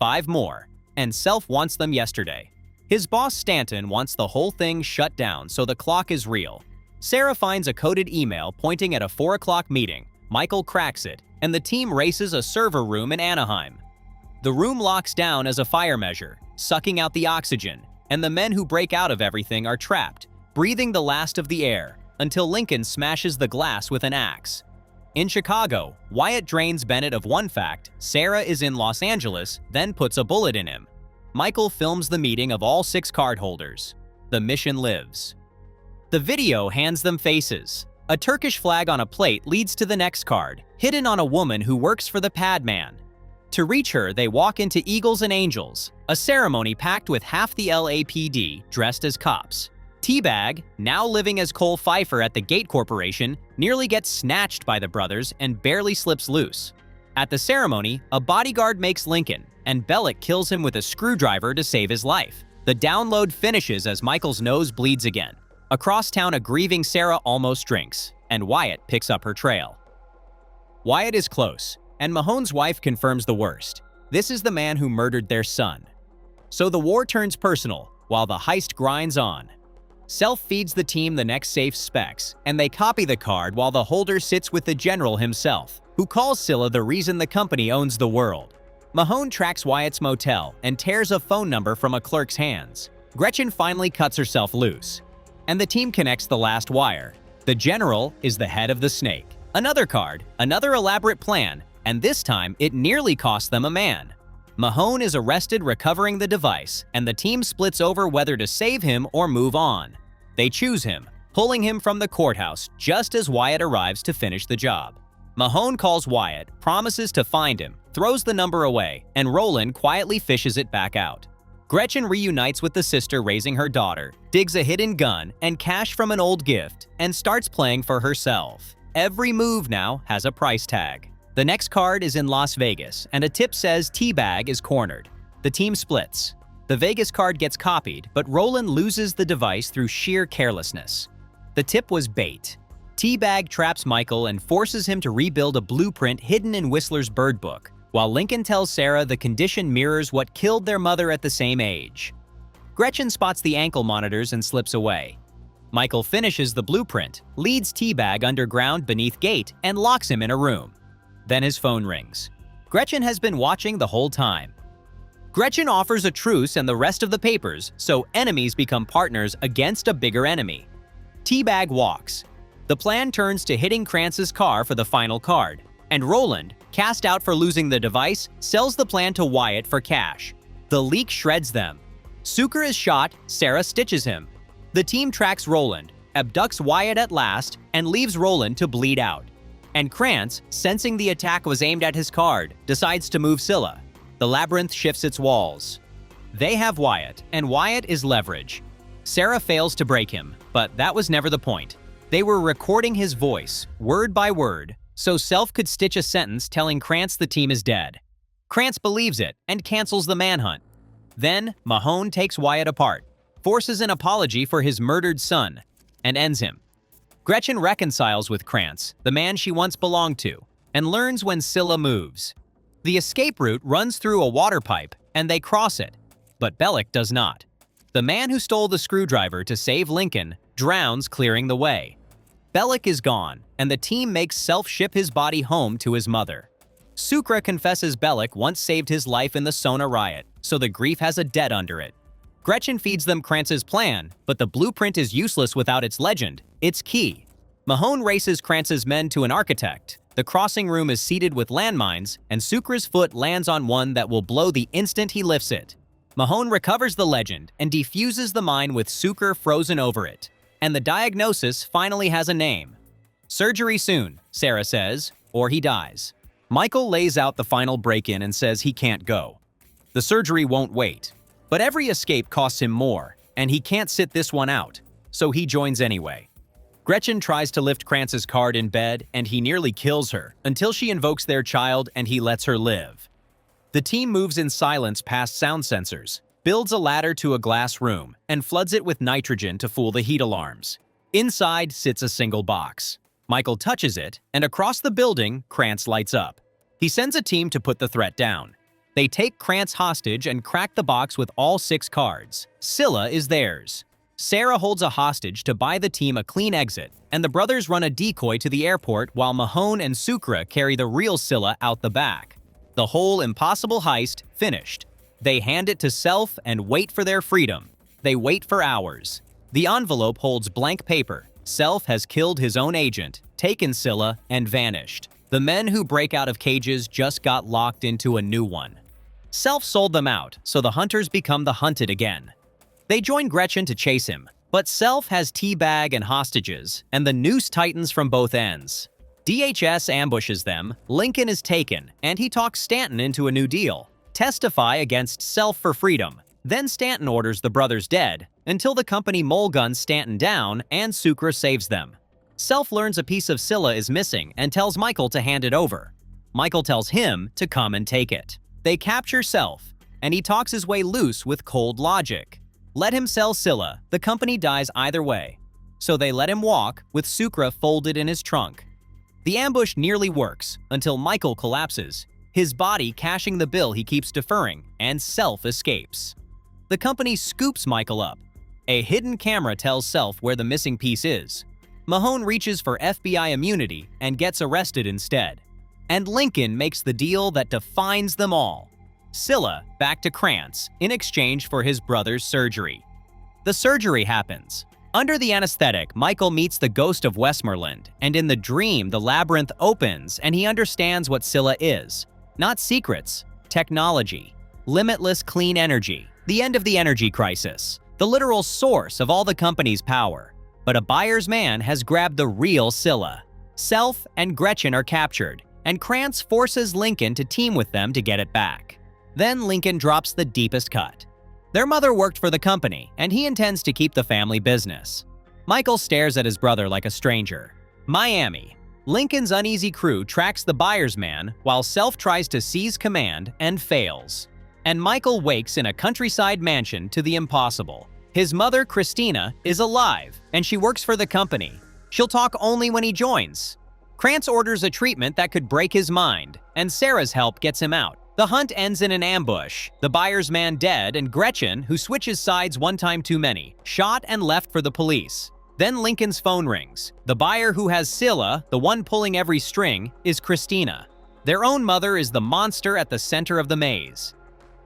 5 more, and Self wants them yesterday. His boss Stanton wants the whole thing shut down so the clock is real. Sarah finds a coded email pointing at a 4 o'clock meeting. Michael cracks it, and the team races a server room in Anaheim. The room locks down as a fire measure, sucking out the oxygen, and the men who break out of everything are trapped, breathing the last of the air, until Lincoln smashes the glass with an axe. In Chicago, Wyatt drains Bennett of one fact: Sarah is in Los Angeles, then puts a bullet in him. Michael films the meeting of all 6 cardholders. The mission lives. The video hands them faces. A Turkish flag on a plate leads to the next card, hidden on a woman who works for the Pad Man. To reach her, they walk into Eagles and Angels, a ceremony packed with half the LAPD dressed as cops. Teabag, now living as Cole Pfeiffer at the Gate Corporation, nearly gets snatched by the brothers and barely slips loose. At the ceremony, a bodyguard makes Lincoln, and Bellick kills him with a screwdriver to save his life. The download finishes as Michael's nose bleeds again. Across town, a grieving Sarah almost drinks, and Wyatt picks up her trail. Wyatt is close, and Mahone's wife confirms the worst. This is the man who murdered their son. So the war turns personal, while the heist grinds on. Self feeds the team the next safe specs, and they copy the card while the holder sits with the general himself, who calls Scylla the reason the company owns the world. Mahone tracks Wyatt's motel and tears a phone number from a clerk's hands. Gretchen finally cuts herself loose, and the team connects the last wire. The general is the head of the snake. Another card, another elaborate plan, and this time it nearly cost them a man. Mahone is arrested recovering the device, and the team splits over whether to save him or move on. They choose him, pulling him from the courthouse just as Wyatt arrives to finish the job. Mahone calls Wyatt, promises to find him, throws the number away, and Roland quietly fishes it back out. Gretchen reunites with the sister raising her daughter, digs a hidden gun and cash from an old gift, and starts playing for herself. Every move now has a price tag. The next card is in Las Vegas, and a tip says Teabag is cornered. The team splits. The Vegas card gets copied, but Roland loses the device through sheer carelessness. The tip was bait. Teabag traps Michael and forces him to rebuild a blueprint hidden in Whistler's bird book, while Lincoln tells Sarah the condition mirrors what killed their mother at the same age. Gretchen spots the ankle monitors and slips away. Michael finishes the blueprint, leads Teabag underground beneath gate, and locks him in a room. Then his phone rings. Gretchen has been watching the whole time. Gretchen offers a truce and the rest of the papers, so enemies become partners against a bigger enemy. Teabag walks. The plan turns to hitting Krantz's car for the final card, and Roland, cast out for losing the device, sells the plan to Wyatt for cash. The leak shreds them. Sucre is shot, Sarah stitches him. The team tracks Roland, abducts Wyatt at last, and leaves Roland to bleed out. And Krantz, sensing the attack was aimed at his card, decides to move Scylla. The labyrinth shifts its walls. They have Wyatt, and Wyatt is leverage. Sarah fails to break him, but that was never the point. They were recording his voice, word by word, so Self could stitch a sentence telling Krantz the team is dead. Krantz believes it and cancels the manhunt. Then, Mahone takes Wyatt apart, forces an apology for his murdered son, and ends him. Gretchen reconciles with Krantz, the man she once belonged to, and learns when Scylla moves. The escape route runs through a water pipe, and they cross it, but Bellick does not. The man who stole the screwdriver to save Lincoln drowns clearing the way. Bellick is gone, and the team makes Self ship his body home to his mother. Sucre confesses Bellick once saved his life in the Sona riot, so the grief has a debt under it. Gretchen feeds them Krantz's plan, but the blueprint is useless without its legend, its key. Mahone races Krantz's men to an architect. The crossing room is seeded with landmines, and Sucre's foot lands on one that will blow the instant he lifts it. Mahone recovers the legend and defuses the mine with Sucre frozen over it. And the diagnosis finally has a name. Surgery soon, Sarah says, or he dies. Michael lays out the final break-in and says he can't go. The surgery won't wait. But every escape costs him more, and he can't sit this one out, so he joins anyway. Gretchen tries to lift Krantz's card in bed, and he nearly kills her, until she invokes their child and he lets her live. The team moves in silence past sound sensors, builds a ladder to a glass room, and floods it with nitrogen to fool the heat alarms. Inside sits a single box. Michael touches it, and across the building, Krantz lights up. He sends a team to put the threat down. They take Krantz hostage and crack the box with all 6 cards. Scylla is theirs. Sarah holds a hostage to buy the team a clean exit, and the brothers run a decoy to the airport while Mahone and Sucre carry the real Scylla out the back. The whole impossible heist finished. They hand it to Self and wait for their freedom. They wait for hours. The envelope holds blank paper. Self has killed his own agent, taken Scylla, and vanished. The men who break out of cages just got locked into a new one. Self sold them out, so the hunters become the hunted again. They join Gretchen to chase him, but Self has Teabag and hostages, and the noose tightens from both ends. DHS ambushes them, Lincoln is taken, and he talks Stanton into a new deal. Testify against Self for freedom. Then Stanton orders the brothers dead, until the company mole guns Stanton down and Sucre saves them. Self learns a piece of Scylla is missing and tells Michael to hand it over. Michael tells him to come and take it. They capture Self, and he talks his way loose with cold logic. Let him sell Scylla, the company dies either way. So they let him walk, with Sucre folded in his trunk. The ambush nearly works, until Michael collapses, his body cashing the bill he keeps deferring, and Self escapes. The company scoops Michael up. A hidden camera tells Self where the missing piece is. Mahone reaches for FBI immunity and gets arrested instead. And Lincoln makes the deal that defines them all. Scylla back to Krantz in exchange for his brother's surgery. The surgery happens. Under the anesthetic, Michael meets the ghost of Westmoreland, and in the dream, the labyrinth opens and he understands what Scylla is. Not secrets, technology, limitless clean energy, the end of the energy crisis, the literal source of all the company's power. But a buyer's man has grabbed the real Scylla. Self and Gretchen are captured, and Krantz forces Lincoln to team with them to get it back. Then Lincoln drops the deepest cut. Their mother worked for the company, and he intends to keep the family business. Michael stares at his brother like a stranger. Miami. Lincoln's uneasy crew tracks the buyer's man while Self tries to seize command and fails. And Michael wakes in a countryside mansion to the impossible. His mother, Christina, is alive, and she works for the company. She'll talk only when he joins. Krantz orders a treatment that could break his mind, and Sarah's help gets him out. The hunt ends in an ambush, the buyer's man dead, and Gretchen, who switches sides one time too many, shot and left for the police. Then Lincoln's phone rings. The buyer who has Scylla, the one pulling every string, is Christina. Their own mother is the monster at the center of the maze.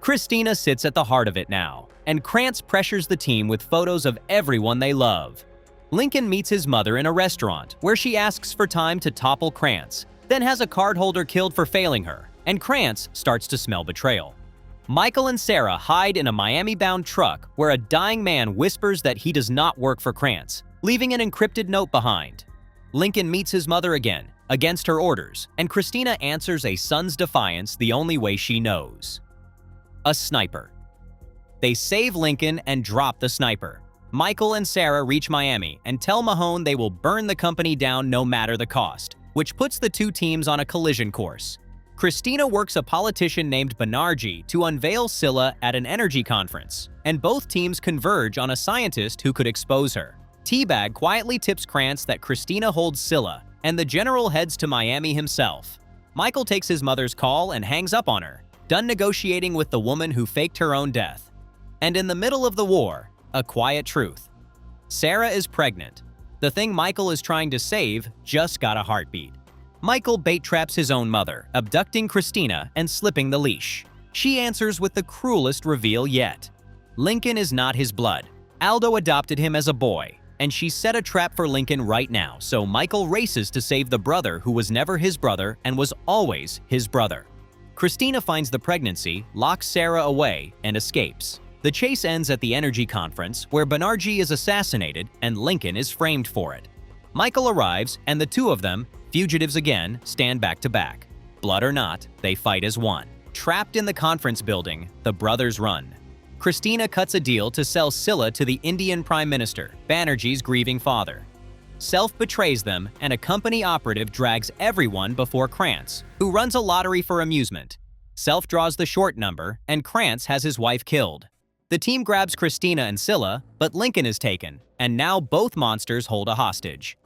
Christina sits at the heart of it now, and Krantz pressures the team with photos of everyone they love. Lincoln meets his mother in a restaurant, where she asks for time to topple Krantz, then has a cardholder killed for failing her, and Krantz starts to smell betrayal. Michael and Sarah hide in a Miami-bound truck where a dying man whispers that he does not work for Krantz, leaving an encrypted note behind. Lincoln meets his mother again, against her orders, and Christina answers a son's defiance the only way she knows. A sniper. They save Lincoln and drop the sniper. Michael and Sarah reach Miami and tell Mahone they will burn the company down no matter the cost, which puts the two teams on a collision course. Christina works a politician named Banerjee to unveil Scylla at an energy conference, and both teams converge on a scientist who could expose her. Teabag quietly tips Krantz that Christina holds Scylla, and the general heads to Miami himself. Michael takes his mother's call and hangs up on her, done negotiating with the woman who faked her own death. And in the middle of the war, a quiet truth. Sarah is pregnant. The thing Michael is trying to save just got a heartbeat. Michael bait-traps his own mother, abducting Christina and slipping the leash. She answers with the cruelest reveal yet. Lincoln is not his blood. Aldo adopted him as a boy, and she set a trap for Lincoln right now, so Michael races to save the brother who was never his brother and was always his brother. Christina finds the pregnancy, locks Sarah away, and escapes. The chase ends at the energy conference, where Banerjee is assassinated and Lincoln is framed for it. Michael arrives, and the two of them, fugitives again, stand back to back. Blood or not, they fight as one. Trapped in the conference building, the brothers run. Christina cuts a deal to sell Scylla to the Indian Prime Minister, Banerjee's grieving father. Self betrays them, and a company operative drags everyone before Krantz, who runs a lottery for amusement. Self draws the short number, and Krantz has his wife killed. The team grabs Christina and Scylla, but Lincoln is taken, and now both monsters hold a hostage.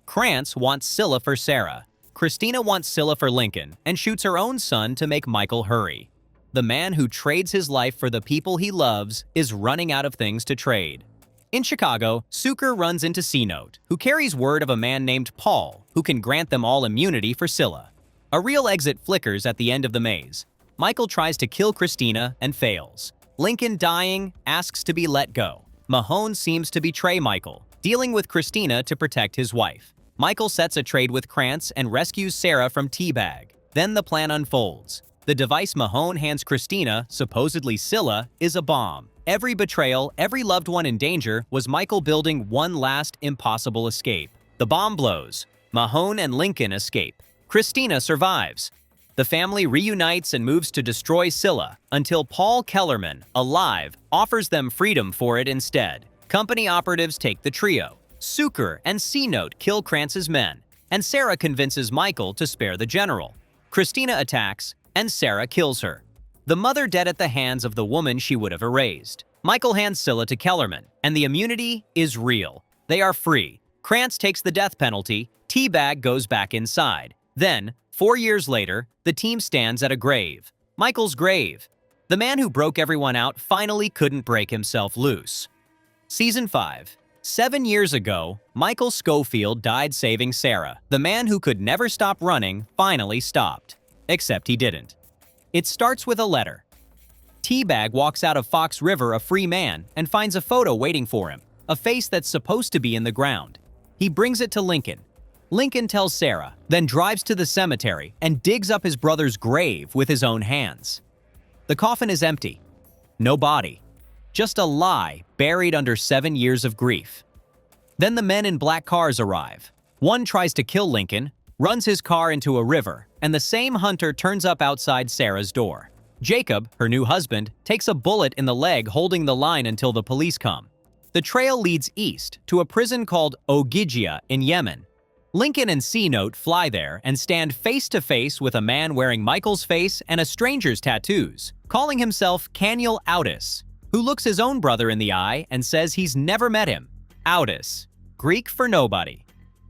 Krantz wants Scylla for Sarah. Christina wants Scylla for Lincoln, and shoots her own son to make Michael hurry. The man who trades his life for the people he loves is running out of things to trade. In Chicago, Suker runs into C-Note, who carries word of a man named Paul, who can grant them all immunity for Scylla. A real exit flickers at the end of the maze. Michael tries to kill Christina and fails. Lincoln, dying, asks to be let go. Mahone seems to betray Michael, dealing with Christina to protect his wife. Michael sets a trade with Krantz and rescues Sarah from Teabag. Then the plan unfolds. The device Mahone hands Christina, supposedly Scylla, is a bomb. Every betrayal, every loved one in danger, was Michael building one last impossible escape. The bomb blows. Mahone and Lincoln escape. Christina survives. The family reunites and moves to destroy Scylla, until Paul Kellerman, alive, offers them freedom for it instead. Company operatives take the trio. Suker and C-Note kill Krantz's men, and Sarah convinces Michael to spare the general. Christina attacks, and Sarah kills her. The mother dead at the hands of the woman she would have erased. Michael hands Scylla to Kellerman, and the immunity is real. They are free. Krantz takes the death penalty, Teabag goes back inside. Then, 4 years later, the team stands at a grave. Michael's grave. The man who broke everyone out finally couldn't break himself loose. Season 5. 7 years ago, Michael Scofield died saving Sarah. The man who could never stop running finally stopped. Except he didn't. It starts with a letter. Teabag walks out of Fox River a free man and finds a photo waiting for him. a face that's supposed to be in the ground. He brings it to Lincoln. Lincoln tells Sarah, then drives to the cemetery and digs up his brother's grave with his own hands. The coffin is empty. No body. Just a lie buried under 7 years of grief. Then the men in black cars arrive. One tries to kill Lincoln, runs his car into a river, and the same hunter turns up outside Sarah's door. Jacob, her new husband, takes a bullet in the leg holding the line until the police come. The trail leads east to a prison called Ogijia in Yemen. Lincoln and C-Note fly there and stand face to face with a man wearing Michael's face and a stranger's tattoos, calling himself Caniel Audis, who looks his own brother in the eye and says he's never met him. Audis, Greek for nobody.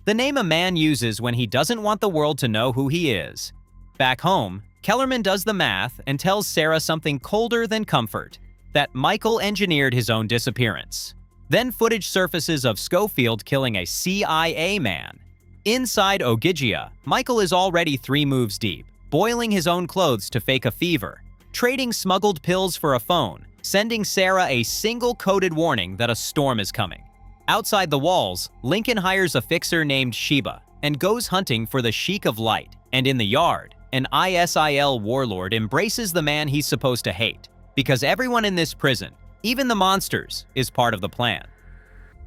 The name a man uses when he doesn't want the world to know who he is. Back home, Kellerman does the math and tells Sarah something colder than comfort, that Michael engineered his own disappearance. Then footage surfaces of Scofield killing a CIA man. Inside Ogijia, Michael is already 3 moves deep, boiling his own clothes to fake a fever, trading smuggled pills for a phone, sending Sarah a single coded warning that a storm is coming. Outside the walls, Lincoln hires a fixer named Sheba and goes hunting for the Sheik of Light. And in the yard, an ISIL warlord embraces the man he's supposed to hate, because everyone in this prison, even the monsters, is part of the plan.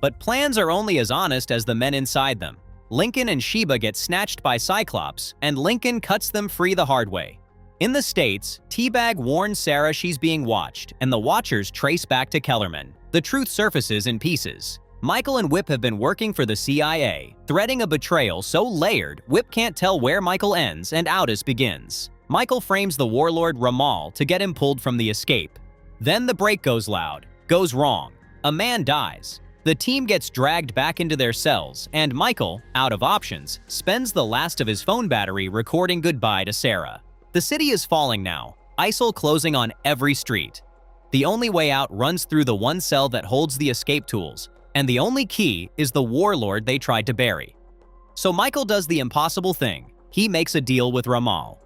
But plans are only as honest as the men inside them. Lincoln and Sheba get snatched by Cyclops, and Lincoln cuts them free the hard way. In the States, Teabag warns Sarah she's being watched, and the Watchers trace back to Kellerman. The truth surfaces in pieces. Michael and Whip have been working for the CIA, threading a betrayal so layered Whip can't tell where Michael ends and Audis begins. Michael frames the warlord Ramal to get him pulled from the escape. Then the break goes loud, goes wrong. A man dies. The team gets dragged back into their cells, and Michael, out of options, spends the last of his phone battery recording goodbye to Sarah. The city is falling now, ISIL closing on every street. The only way out runs through the one cell that holds the escape tools, and the only key is the warlord they tried to bury. So Michael does the impossible thing. He makes a deal with Ramal.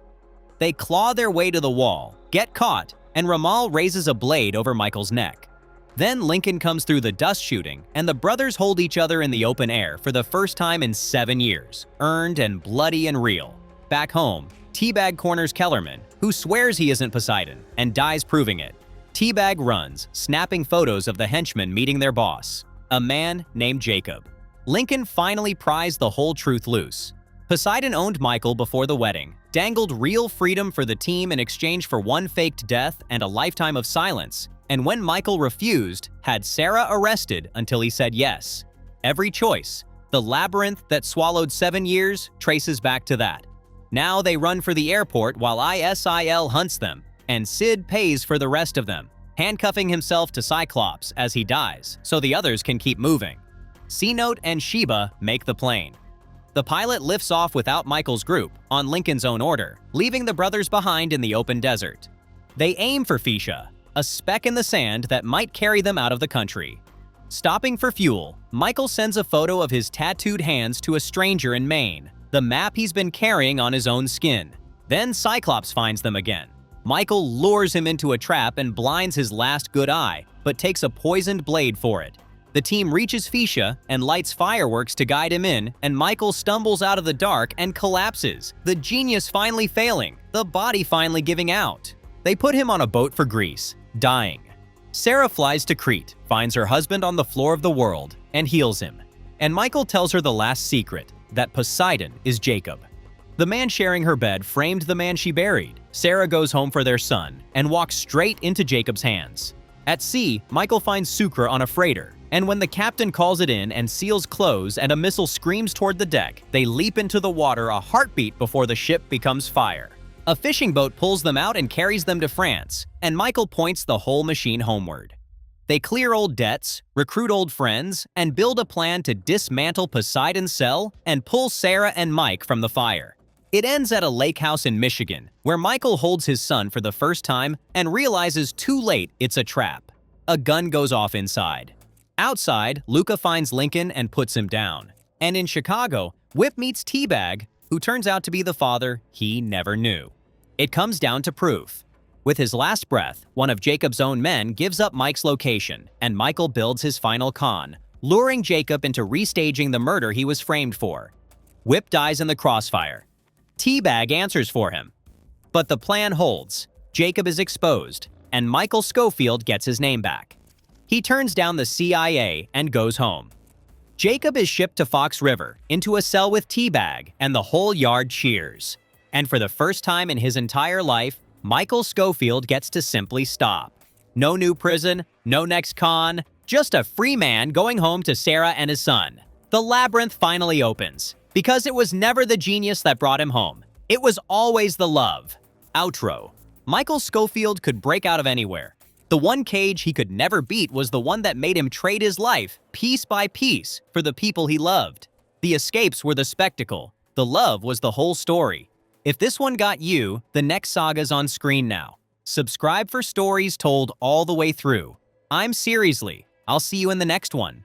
They claw their way to the wall, get caught, and Ramal raises a blade over Michael's neck. Then Lincoln comes through the dust shooting, and the brothers hold each other in the open air for the first time in 7 years, earned and bloody and real. Back home, Teabag corners Kellerman, who swears he isn't Poseidon, and dies proving it. Teabag runs, snapping photos of the henchmen meeting their boss, a man named Jacob. Lincoln finally pries the whole truth loose. Poseidon owned Michael before the wedding, dangled real freedom for the team in exchange for one faked death and a lifetime of silence, and when Michael refused, had Sarah arrested until he said yes. Every choice, the labyrinth that swallowed 7 years, traces back to that. Now they run for the airport while ISIL hunts them, and Sid pays for the rest of them, handcuffing himself to Cyclops as he dies so the others can keep moving. C-Note and Sheba make the plane. The pilot lifts off without Michael's group, on Lincoln's own order, leaving the brothers behind in the open desert. They aim for Fisha, a speck in the sand that might carry them out of the country. Stopping for fuel, Michael sends a photo of his tattooed hands to a stranger in Maine, the map he's been carrying on his own skin. Then Cyclops finds them again. Michael lures him into a trap and blinds his last good eye, but takes a poisoned blade for it. The team reaches Fisha and lights fireworks to guide him in, and Michael stumbles out of the dark and collapses, the genius finally failing, the body finally giving out. They put him on a boat for Greece, dying. Sarah flies to Crete, finds her husband on the floor of the world, and heals him. And Michael tells her the last secret, that Poseidon is Jacob. The man sharing her bed framed the man she buried. Sarah goes home for their son and walks straight into Jacob's hands. At sea, Michael finds Sucre on a freighter, and when the captain calls it in and seals close and a missile screams toward the deck, they leap into the water a heartbeat before the ship becomes fire. A fishing boat pulls them out and carries them to France, and Michael points the whole machine homeward. They clear old debts, recruit old friends, and build a plan to dismantle Poseidon's cell and pull Sarah and Mike from the fire. It ends at a lake house in Michigan, where Michael holds his son for the first time and realizes too late it's a trap. A gun goes off inside. Outside, Luca finds Lincoln and puts him down. And in Chicago, Whip meets Teabag, who turns out to be the father he never knew. It comes down to proof. With his last breath, one of Jacob's own men gives up Mike's location, and Michael builds his final con, luring Jacob into restaging the murder he was framed for. Whip dies in the crossfire. Teabag answers for him. But the plan holds. Jacob is exposed, and Michael Scofield gets his name back. He turns down the CIA and goes home. Jacob is shipped to Fox River, into a cell with Teabag, and the whole yard cheers. And for the first time in his entire life, Michael Scofield gets to simply stop. No new prison, no next con, just a free man going home to Sarah and his son. The labyrinth finally opens, because it was never the genius that brought him home. It was always the love. Outro. Michael Scofield could break out of anywhere. The one cage he could never beat was the one that made him trade his life, piece by piece, for the people he loved. The escapes were the spectacle. The love was the whole story. If this one got you, the next saga's on screen now. Subscribe for stories told all the way through. I'm Seriously. I'll see you in the next one.